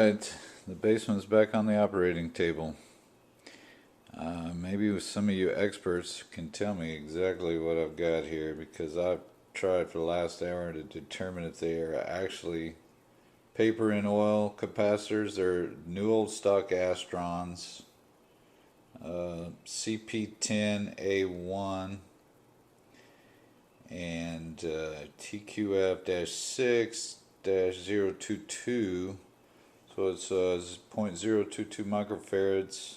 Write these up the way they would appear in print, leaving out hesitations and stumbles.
Alright, the Bassman's back on the operating table. Maybe some of you experts can tell me exactly what I've got here, because I've tried for the last hour to determine if they are actually paper and oil capacitors. They're new old stock Astrons CP10A1 and TQF-6-022. So it's 0.022 microfarads,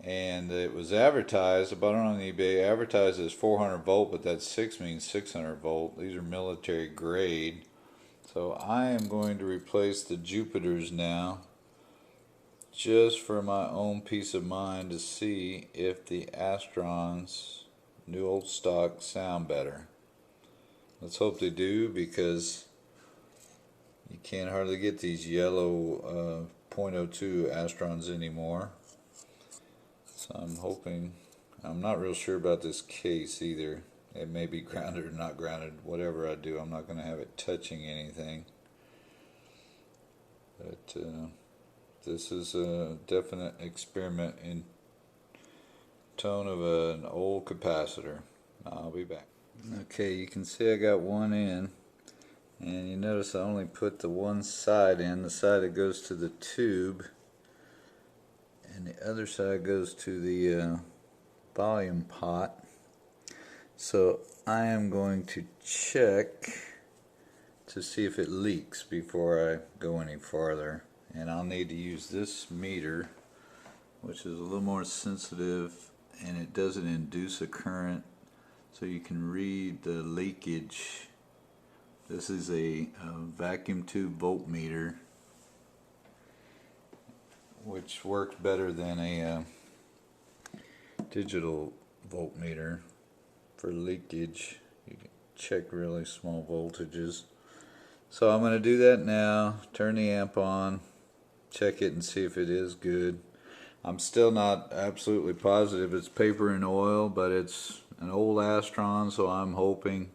and it was advertised, I bought it on eBay, advertised as 400 volt, but that 6 means 600 volt. These are military grade. So I am going to replace the Jupiters now, just for my own peace of mind, to see if the Astrons new old stock sound better. Let's hope they do, because you can't hardly get these yellow 0.02 Astrons anymore. So I'm hoping, I'm not real sure about this case either. It may be grounded or not grounded. Whatever I do, I'm not going to have it touching anything. But this is a definite experiment in tone of an old capacitor. I'll be back. Okay, you can see I got one in, and you notice I only put the one side in, the side that goes to the tube, and the other side goes to the volume pot. So I am going to check to see if it leaks before I go any farther, and I'll need to use this meter, which is a little more sensitive, and it doesn't induce a current, so you can read the leakage. This is a vacuum tube voltmeter, which works better than a digital voltmeter for leakage. You can check really small voltages. So I'm going to do that now, turn the amp on, check it and see if it is good. I'm still not absolutely positive it's paper and oil, but it's an old Astron, so I'm hoping,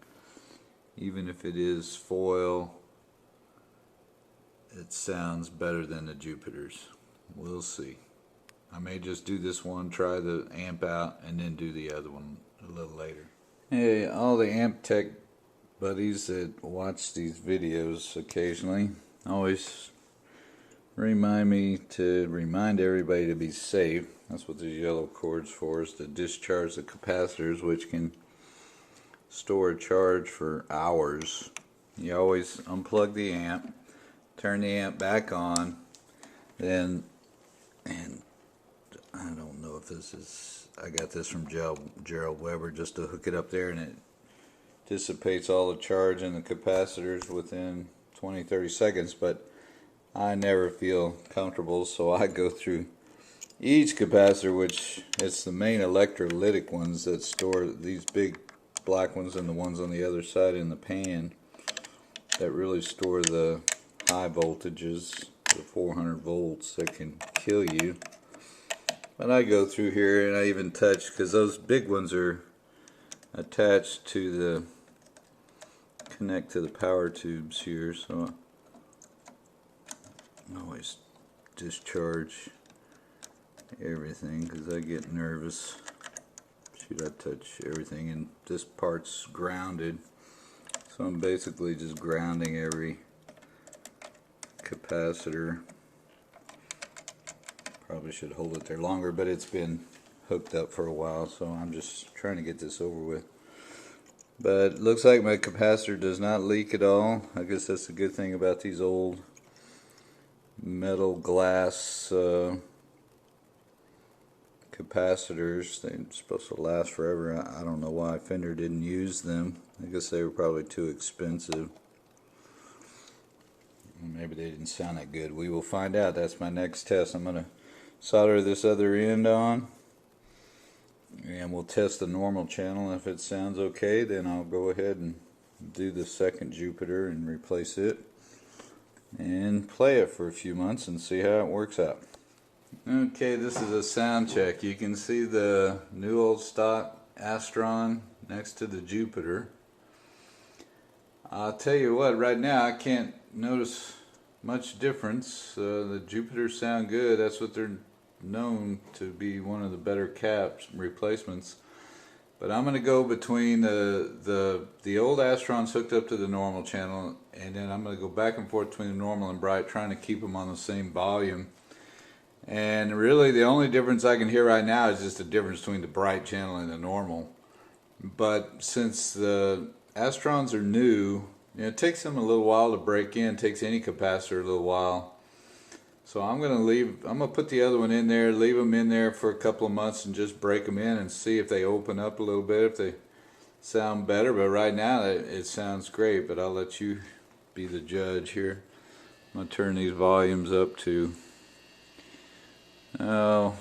even if it is foil, it sounds better than the Jupiters. We'll see. I may just do this one, try the amp out, and then do the other one a little later. Hey, all the amp tech buddies that watch these videos occasionally always remind me to remind everybody to be safe. That's what these yellow cord's for, is to discharge the capacitors, which can store a charge for hours. You always unplug the amp, turn the amp back on, then, and I don't know if this is, I got this from Gerald Weber, just to hook it up there, and it dissipates all the charge in the capacitors within 20-30 seconds, but I never feel comfortable, so I go through each capacitor, which it's the main electrolytic ones that store, these big black ones and the ones on the other side in the pan, that really store the high voltages, the 400 volts that can kill you. But I go through here, and I even touch, because those big ones are attached to the, connect to the power tubes here, so I always discharge everything because I get nervous. Should I touch everything? And this part's grounded, so I'm basically just grounding every capacitor. Probably should hold it there longer, but it's been hooked up for a while, so I'm just trying to get this over with. But it looks like my capacitor does not leak at all. I guess that's the good thing about these old metal glass capacitors. They're supposed to last forever. I don't know why Fender didn't use them. I guess they were probably too expensive. Maybe they didn't sound that good. We will find out. That's my next test. I'm going to solder this other end on, and we'll test the normal channel. If it sounds okay, then I'll go ahead and do the second Jupiter and replace it and play it for a few months and see how it works out. Okay, this is a sound check. You can see the new old stock Astron next to the Jupiter. I'll tell you what, right now I can't notice much difference. The Jupiters sound good. That's what they're known to be, one of the better caps replacements. But I'm going to go between the old Astrons hooked up to the normal channel, and then I'm going to go back and forth between the normal and bright, trying to keep them on the same volume. And really the only difference I can hear right now is just the difference between the bright channel and the normal. But since the Astrons are new, it takes them a little while to break in. It takes any capacitor a little while. So I'm gonna put the other one in there, leave them in there for a couple of months and just break them in and see if they open up a little bit, if they sound better. But right now it sounds great, but I'll let you be the judge here. I'm gonna turn these volumes up to,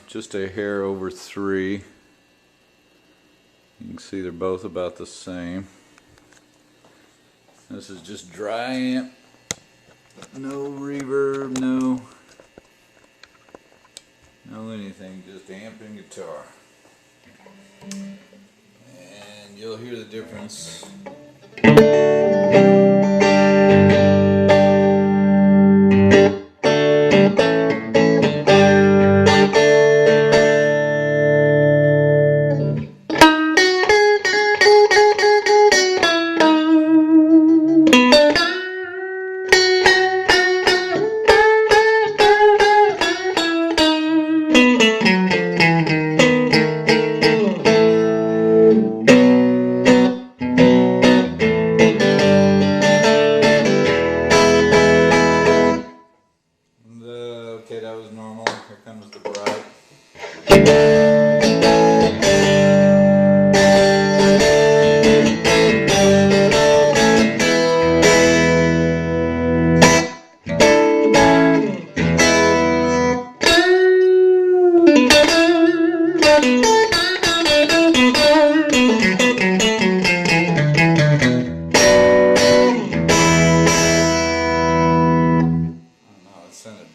just a hair over 3. You can see they're both about the same. This is just dry amp, no reverb, no anything, just amp and guitar. And you'll hear the difference. Okay, that was normal. Here comes the bright.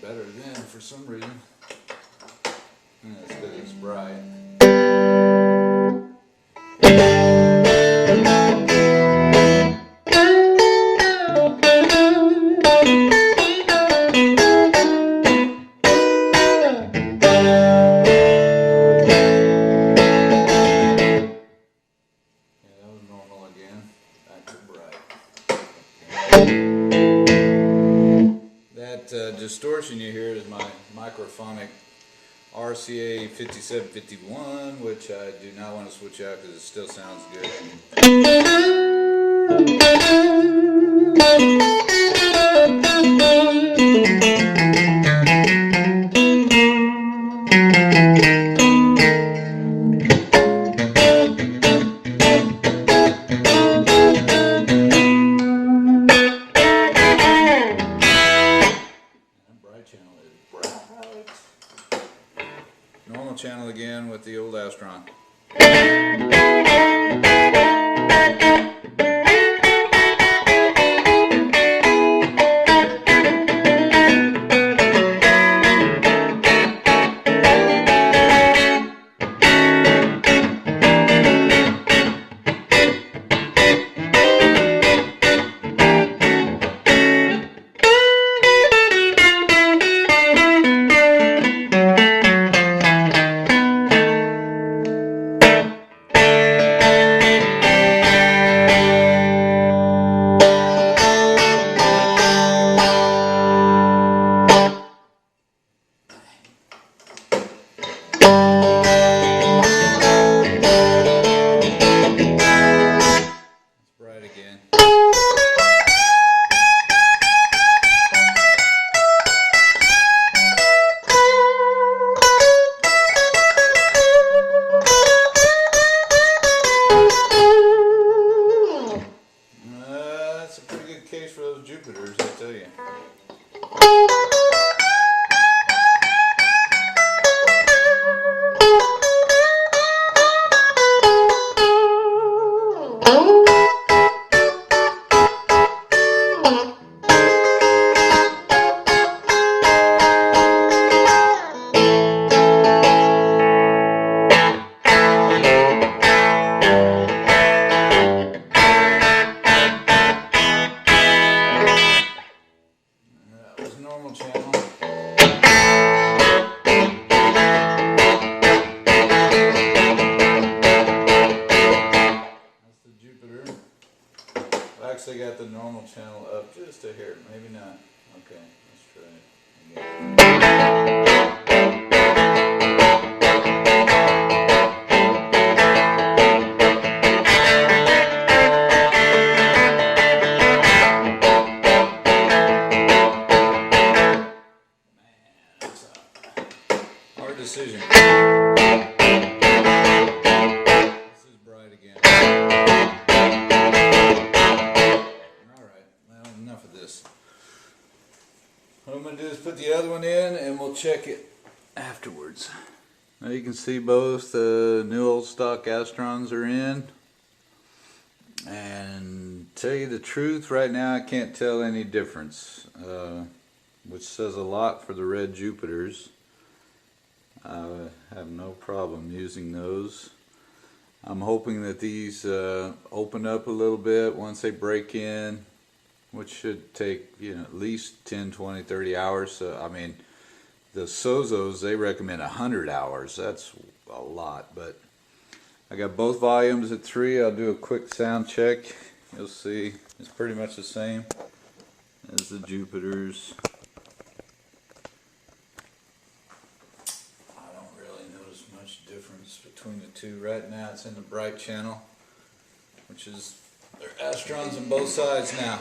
Better than for some reason. And that's because it's bright. Yeah, that was normal again. Back to bright. That distortion you hear is my microphonic RCA 5751, which I do not want to switch out because it still sounds good. Normal channel again with the old Astron. Case for those Jupiters, I tell you. normal channel. That's the Jupiter. I've actually got the normal channel up just a hair, maybe not. Okay, let's try it again. Decision. This is bright again. Alright, well, enough of this. What I'm going to do is put the other one in and we'll check it afterwards. Now you can see both the new old stock Astrons are in. And tell you the truth, right now I can't tell any difference. Which says a lot for the red Jupiters. I have no problem using those. I'm hoping that these open up a little bit once they break in, which should take, you know, at least 10, 20, 30 hours. So, I mean, the Sozos, they recommend 100 hours. That's a lot, but I got both volumes at 3. I'll do a quick sound check. You'll see it's pretty much the same as the Jupiters. Difference between the two. Right now it's in the bright channel, which is their Astrons on both sides now.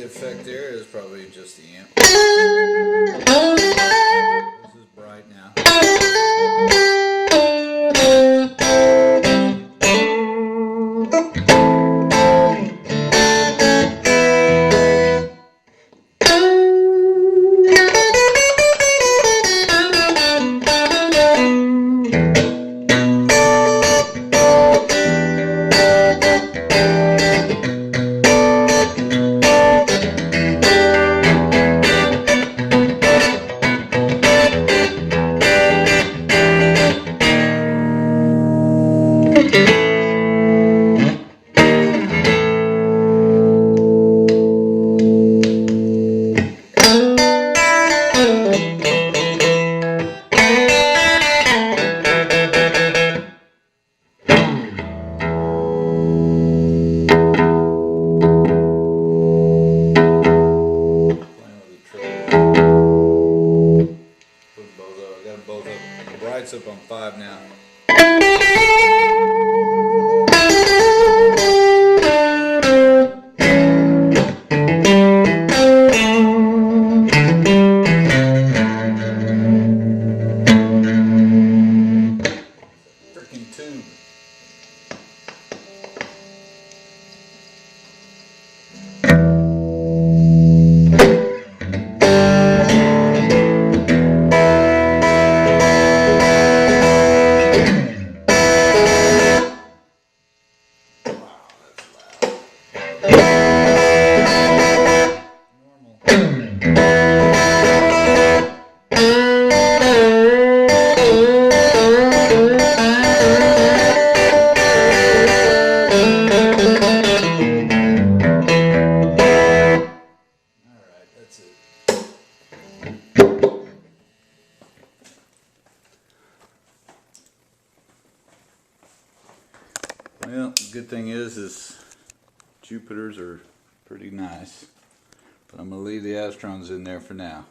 Effect there is probably just the amp. This is bright now. Up on 5 now. Freaking tube. Well, the good thing is Jupiters are pretty nice. But I'm going to leave the Astrons in there for now.